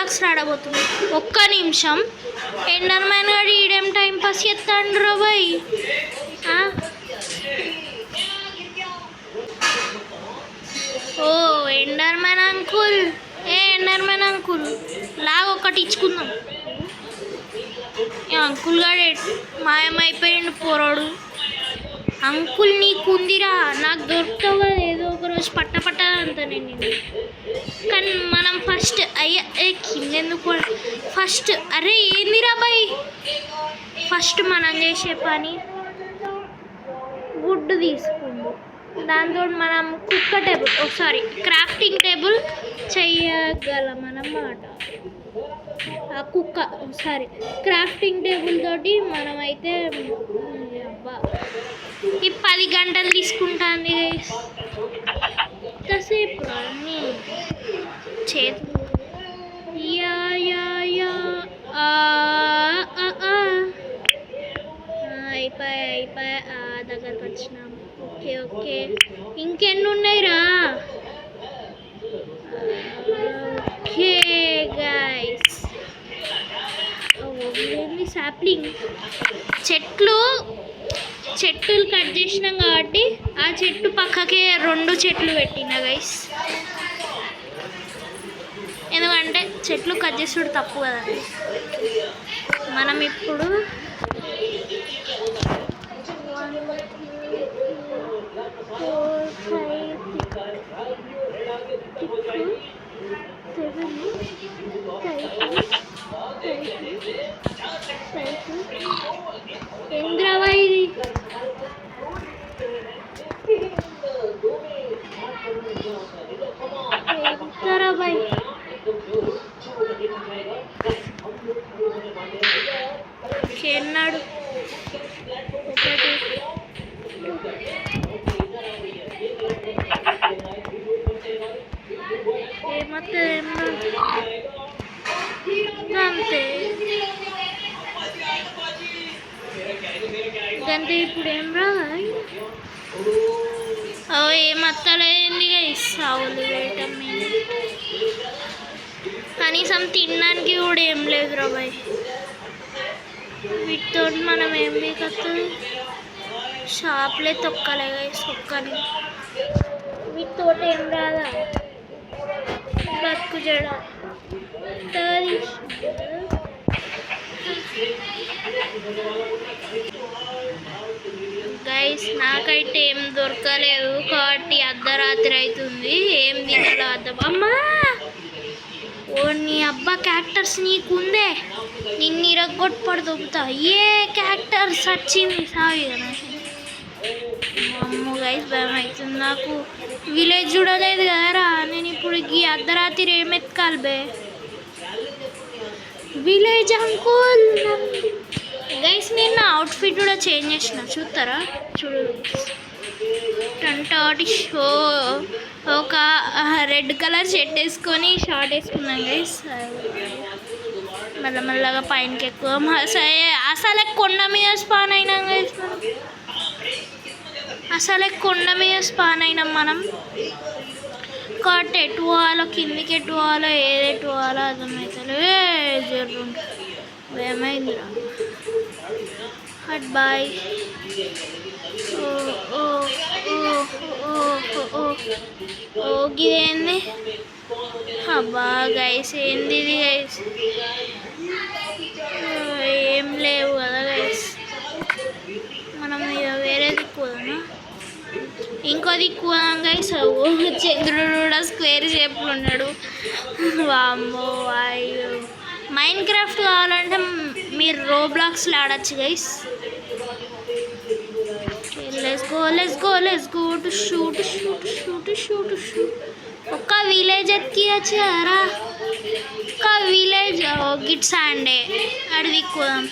Blocks ఆడబోతుంది. ఒక్క నిమిషం. Ender man గారు ఈడేం టైం పాస్ చేస్తాడు రా బాయ్. ఓ Enderman uncle, Enderman uncle లాగా ఒకటి ఇచ్చుకుందాం. అంకుల్ గారు మాయమైపోయిండు పోరాడు. అంకుల్ నీకుందిరా, నాకు దొరుకుతావు కదా ఏదో ఒకరోజు పట్ట అంత నేను. కానీ మనం ఫస్ట్ అయ్యా కిందెందుకు ఫస్ట్ అరే ఏందిరా బాయ్, ఫస్ట్ మనం చేసే పని వుడ్ తీసుకుందాం. దాంతో మనం క్రాఫ్టింగ్ టేబుల్ చెయ్యగలం అన్నమాట. క్రాఫ్టింగ్ టేబుల్ తోటి మనమైతే అబ్బా ఈ 10 గంటలు తీసుకుంటాను ఎంతసేపు అన్నీ చేతులు. అయిపోయా దగ్గరకు వచ్చినాము. ఓకే ఇంకెన్ని ఉన్నాయిరా? ఓకే గైస్, సాప్లింగ్ చెట్లు కట్ చేసినాం కాబట్టి ఆ చెట్టు పక్కకే 2 చెట్లు పెట్టినా గైస్. ఎందుకంటే చెట్లు కట్ చేసుడు తప్పు కదండి. మనం ఇప్పుడు 1 2 3 4 5 ఏంద్రావా ఇది? బాయ్ ఎన్నాడు ఏమవుతుంది అంతే గంతే. ఇప్పుడు ఏం రా ఏమత్తలేంది సావులు వేయటం మీద. కనీసం తినడానికి కూడా ఏం లేదు రా బాయ్. వీటితో మనం ఏం వీకొస్తుంది? షాప్లే తొక్కలే గైస్ ఒక్కని. వీటితో ఏం రాదా బతుకు జడ గైస్. నాకైతే ఏం దొరకలేదు కాబట్టి అర్ధరాత్రి అవుతుంది. ఏం తినాలో అర్థం. అమ్మా ఓ నీ అబ్బా క్యారెక్టర్స్ నీకుందే, నిన్ను ఇరగొట్టుపడి దొబ్బుతా. ఏ క్యారెక్టర్స్ వచ్చింది సావి కదా. అమ్మో గైస్ భయం అవుతుంది నాకు. విలేజ్ చూడలేదు కదరా నేను. ఇప్పుడు ఈ అర్ధరాత్రి ఏం ఎత్తుకాలి బే? Village uncle guys. నేను నా అవుట్ఫిట్ కూడా చేంజ్ చేసిన చూస్తారా? చూడు టంటాటి షో ఒక రెడ్ కలర్ షర్ట్ వేసుకొని షార్ట్ వేసుకున్నాను గైస్. మెల్లమెల్లగా పైనకి ఎక్కువ అసలే కొండ మీద స్పాన్ అయినాం గైస్. మనం కాబట్టి ఎటు పోవాలో కిందికి ఎటు పోవాలో ఏదెటు పోవాలో అర్థమవుతుంది. జరుగుంటు ఏమైందిరా హట్ బాయ్. ఇదేంది అబ్బా గైస్? ఏంది ఇది గైస్? ఏం లేవు కదా గైస్. మనం వేరే దిక్కుదామా? ఇంకో దిక్కుదాం గైస్. చంద్రుడు కూడా స్క్వేర్ షేప్లో ఉన్నాడు. వామ్మో అయ్యో. మైన్ క్రాఫ్ట్ కావాలంటే మీరు రోబ్లాక్స్లో ఆడచ్చు guys. let's go to shoot. ఒక్క విలేజ్ ఎత్తియచ్చు కదరా. ఒక్క విలేజ్ గిట్స్ అండే అడిదిక్కుదాం.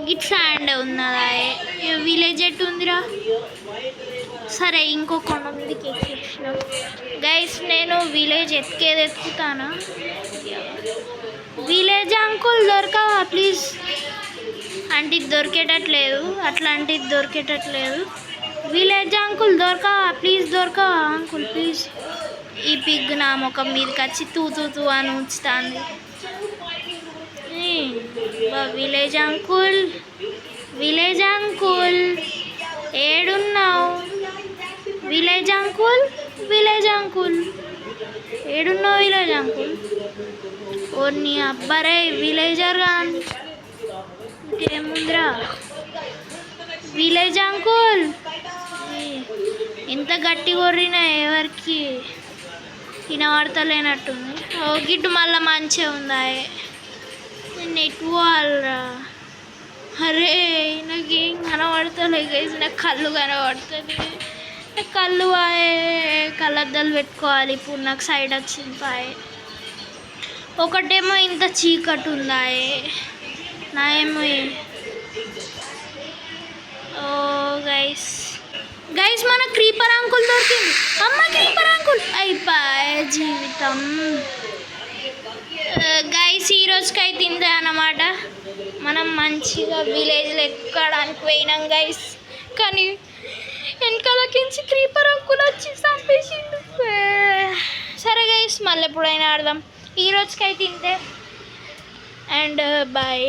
గిట్స్ అండే ఉన్నదా? విలేజ్ ఎట్టు ఉందిరా? సరే ఇంకో కొండ మీదకి ఎక్కించినాం గైస్. నేను విలేజ్ ఎత్తుకుతానా? విలేజ్ అంకుల్ దొరకవా ప్లీజ్? అంటే ఇది దొరికేటట్లేదు, అట్లాంటిది దొరికేటట్లేదు. విలేజ్ అంకుల్ దొరకవా ప్లీజ్? దొరకవా అంకుల్ ప్లీజ్? ఈ పిగ్ నా ముఖం మీదకి వచ్చి తూ తూ తూ అని ఉంచుతుంది. విలేజ్ అంకుల్, విలేజ్ అంకుల్ ఏడున్నావు? విలేజ్ అంకుల్, విలేజ్ అంకుల్ ఏడున్నావు? విలేజ్ అంకుల్ ఓ నీ అబ్బరే విలేజర్ కానీ ఇంకేముందిరా? విలేజ్ అంకుల్ ఇంత గట్టి కొర్రినా ఎవరికి వినబడతలేనట్టుంది. ఓ గిట్టు మళ్ళీ మంచిగా ఉందా నెట్ వాళ్ళరా? అరే నాకేం కనబడతలే గైస్, నాకు కళ్ళు కనబడుతుంది. నాకు కళ్ళు పాయే, కళ్ళద్దాలు పెట్టుకోవాలి ఇప్పుడు. నాకు సైడ్ వచ్చింది పాయే. ఒకటేమో ఇంత చీకటి ఉందాయే నా ఏమో. ఓ గైస్ గైస్ మన క్రీపర్ అంకుల్ దొరికింది. అమ్మ క్రీపర్ అంకుల్ అయిపోయే జీవితం. గైస్ ఈ రోజుకైతే ఇంతే అన్నమాట. మనం మంచిగా విలేజ్లో ఎక్కడానికి పోయినాం గైస్, కానీ వెనకాలకించి క్రీపర్ అంకుల్ వచ్చి చంపేసిండు. సరే గైస్ మళ్ళీ ఎప్పుడైనా ఆడదాం. ఈ రోజుకైతే ఇంతే అండ్ బాయ్.